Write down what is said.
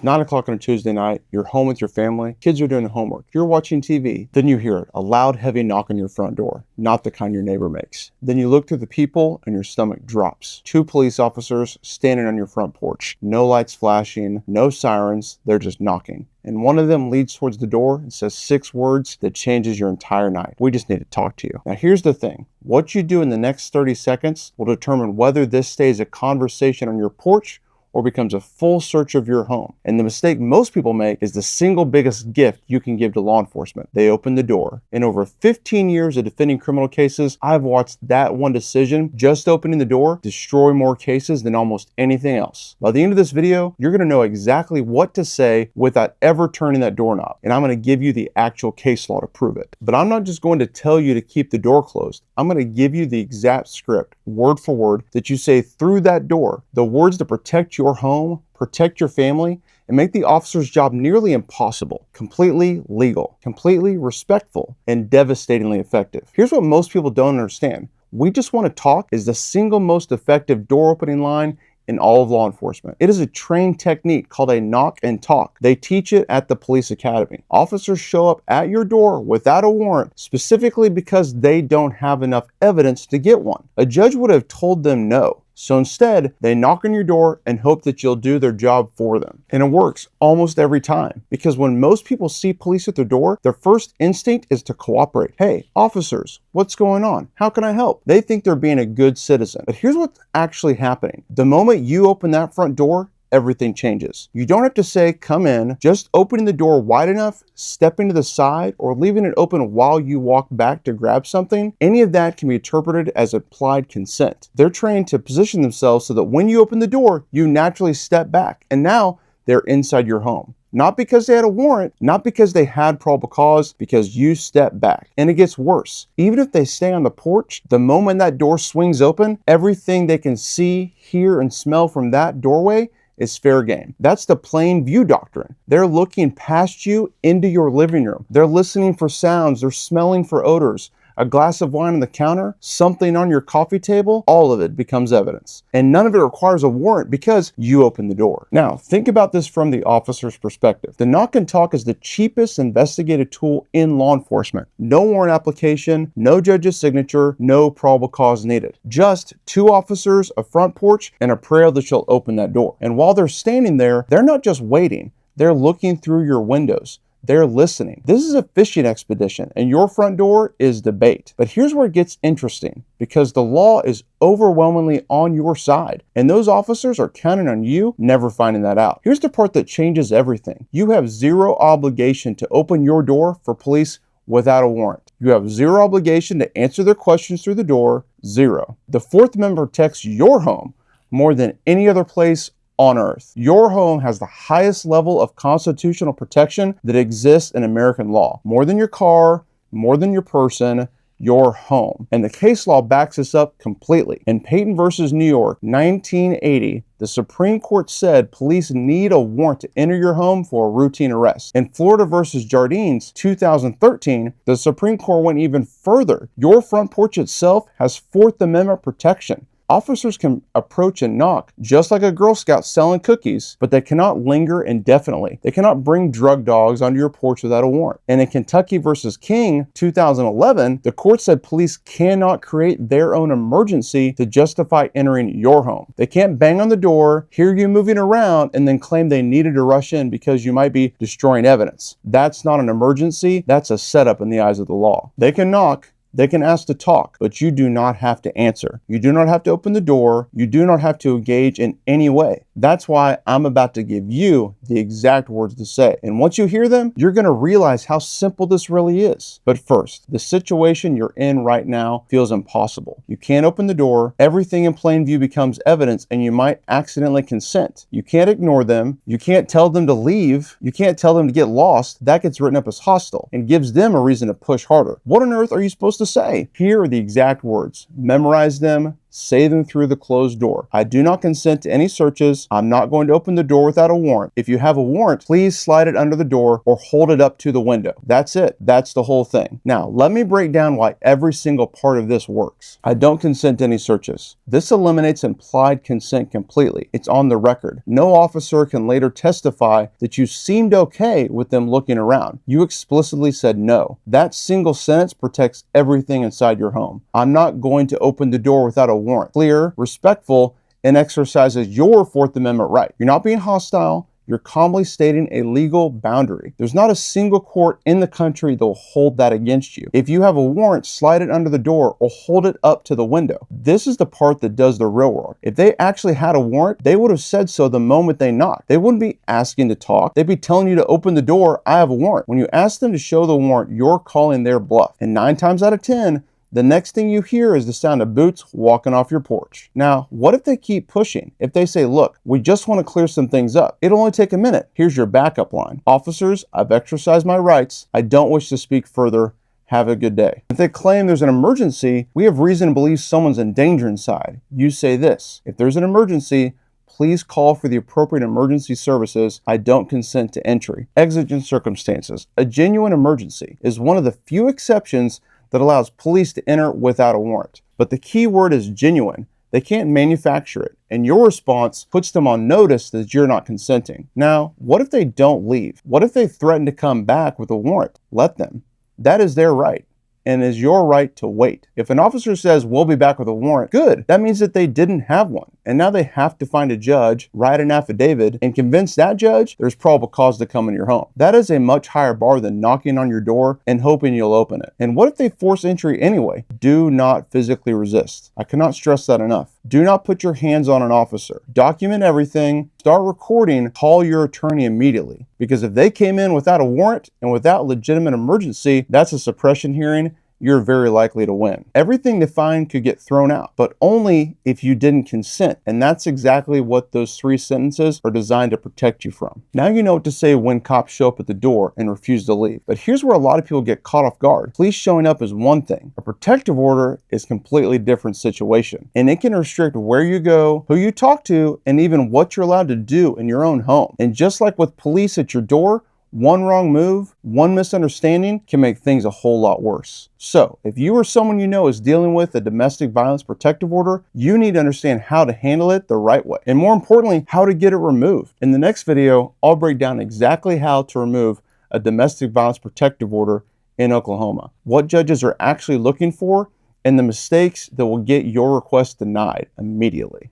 It's 9 o'clock on a Tuesday night. You're home with your family. Kids are doing homework. You're watching TV. Then you hear a loud, heavy knock on your front door. Not the kind your neighbor makes. Then you look through the peephole and your stomach drops. 2 police officers standing on your front porch. No lights flashing, no sirens. They're just knocking. And one of them leads towards the door and says 6 words that changes your entire night. We just need to talk to you. Now here's the thing. What you do in the next 30 seconds will determine whether this stays a conversation on your porch or becomes a full search of your home. And the mistake most people make is the single biggest gift you can give to law enforcement. They open the door. In over 15 years of defending criminal cases, I've watched that one decision, just opening the door, destroy more cases than almost anything else. By the end of this video, you're gonna know exactly what to say without ever turning that doorknob. And I'm gonna give you the actual case law to prove it. But I'm not just going to tell you to keep the door closed. I'm gonna give you the exact script, word for word, that you say through that door. The words to protect your home, protect your family, and make the officer's job nearly impossible. Completely legal, completely respectful, and devastatingly effective. Here's what most people don't understand. We just want to talk is the single most effective door opening line in all of law enforcement. It is a trained technique called a knock and talk. They teach it at the police academy. Officers show up at your door without a warrant, specifically because they don't have enough evidence to get one. A judge would have told them no. So instead, they knock on your door and hope that you'll do their job for them. And it works almost every time. Because when most people see police at their door, their first instinct is to cooperate. Hey, officers, what's going on? How can I help? They think they're being a good citizen. But here's what's actually happening. The moment you open that front door, everything changes. You don't have to say, come in. Just opening the door wide enough, stepping to the side, or leaving it open while you walk back to grab something, any of that can be interpreted as implied consent. They're trained to position themselves so that when you open the door, you naturally step back. And now they're inside your home. Not because they had a warrant, not because they had probable cause, because you step back. And it gets worse. Even if they stay on the porch, the moment that door swings open, everything they can see, hear, and smell from that doorway is fair game. That's the plain view doctrine. They're looking past you into your living room. They're listening for sounds. They're smelling for odors. A glass of wine on the counter, something on your coffee table, all of it becomes evidence. And none of it requires a warrant because you opened the door. Now, think about this from the officer's perspective. The knock and talk is the cheapest investigative tool in law enforcement. No warrant application, no judge's signature, no probable cause needed. Just 2 officers, a front porch, and a prayer that you'll open that door. And while they're standing there, they're not just waiting. They're looking through your windows. They're listening. This is a fishing expedition, and your front door is the bait. But here's where it gets interesting, because the law is overwhelmingly on your side, and those officers are counting on you never finding that out. Here's the part that changes everything. You have zero obligation to open your door for police without a warrant. You have zero obligation to answer their questions through the door. Zero. The Fourth Amendment protects your home more than any other place on earth. Your home has the highest level of constitutional protection that exists in American law. More than your car, more than your person, your home. And the case law backs this up completely. In Payton versus New York, 1980, the Supreme Court said police need a warrant to enter your home for a routine arrest. In Florida versus Jardines, 2013, the Supreme Court went even further. Your front porch itself has Fourth Amendment protection. Officers can approach and knock just like a Girl Scout selling cookies, but they cannot linger indefinitely. They cannot bring drug dogs onto your porch without a warrant. And in Kentucky versus King, 2011, the court said police cannot create their own emergency to justify entering your home. They can't bang on the door, hear you moving around, and then claim they needed to rush in because you might be destroying evidence. That's not an emergency. That's a setup in the eyes of the law. They can knock. They can ask to talk, but you do not have to answer. You do not have to open the door. You do not have to engage in any way. That's why I'm about to give you the exact words to say. And once you hear them, you're going to realize how simple this really is. But first, the situation you're in right now feels impossible. You can't open the door. Everything in plain view becomes evidence, and you might accidentally consent. You can't ignore them. You can't tell them to leave. You can't tell them to get lost. That gets written up as hostile and gives them a reason to push harder. What on earth are you supposed to say? Here are the exact words. Memorize them, say them through the closed door. I do not consent to any searches. I'm not going to open the door without a warrant. If you have a warrant, please slide it under the door or hold it up to the window. That's it. That's the whole thing. Now, let me break down why every single part of this works. I don't consent to any searches. This eliminates implied consent completely. It's on the record. No officer can later testify that you seemed okay with them looking around. You explicitly said no. That single sentence protects everything inside your home. I'm not going to open the door without a warrant. Clear, respectful, and exercises your Fourth Amendment right. You're not being hostile. You're calmly stating a legal boundary. There's not a single court in the country that will hold that against you. If you have a warrant, slide it under the door or hold it up to the window. This is the part that does the real work. If they actually had a warrant, they would have said so the moment they knocked. They wouldn't be asking to talk. They'd be telling you to open the door. I have a warrant. When you ask them to show the warrant, you're calling their bluff. And 9 times out of 10, the next thing you hear is the sound of boots walking off your porch. Now, what if they keep pushing? If they say, look, we just want to clear some things up. It'll only take a minute. Here's your backup line. Officers, I've exercised my rights. I don't wish to speak further. Have a good day. If they claim there's an emergency, we have reason to believe someone's in danger inside. You say this. If there's an emergency, please call for the appropriate emergency services. I don't consent to entry. Exigent circumstances. A genuine emergency is one of the few exceptions that allows police to enter without a warrant. But the key word is genuine. They can't manufacture it, and your response puts them on notice that you're not consenting. Now, what if they don't leave? What if they threaten to come back with a warrant? Let them. That is their right, and is your right to wait. If an officer says, we'll be back with a warrant, good. That means that they didn't have one. And now they have to find a judge, write an affidavit, and convince that judge there's probable cause to come in your home. That is a much higher bar than knocking on your door and hoping you'll open it. And what if they force entry anyway? Do not physically resist. I cannot stress that enough. Do not put your hands on an officer. Document everything. Start recording. Call your attorney immediately. Because if they came in without a warrant and without legitimate emergency, that's a suppression hearing. You're very likely to win. Everything they find could get thrown out, but only if you didn't consent. And that's exactly what those 3 sentences are designed to protect you from. Now you know what to say when cops show up at the door and refuse to leave. But here's where a lot of people get caught off guard. Police showing up is one thing. A protective order is a completely different situation. And it can restrict where you go, who you talk to, and even what you're allowed to do in your own home. And just like with police at your door, one wrong move, one misunderstanding can make things a whole lot worse. So, if you or someone you know is dealing with a domestic violence protective order, you need to understand how to handle it the right way. And more importantly, how to get it removed. In the next video, I'll break down exactly how to remove a domestic violence protective order in Oklahoma, what judges are actually looking for, and the mistakes that will get your request denied immediately.